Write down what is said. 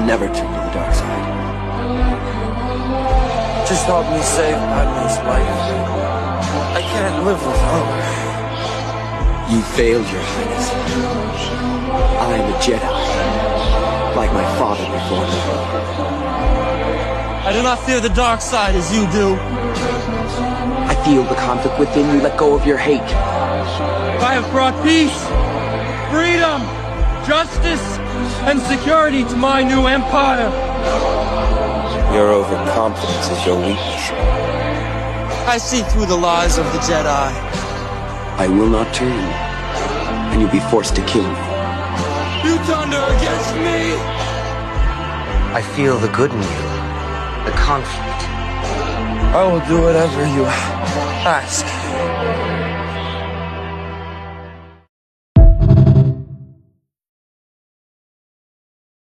never turn to the dark side. Just help me save Padme's life. I can't live without her. You failed, Your Highness. I am a Jedi, like my father before me. I do not fear the dark side as you do. I feel the conflict within you. Let go of your hate. I have brought peace, freedom, justice, and security to my new empire. Your overconfidence is your weakness. I see through the lies of the Jedi. I will not turn, and you'll be forced to kill me. You thunder against me! I feel the good in you, the conflict. I will do whatever you ask.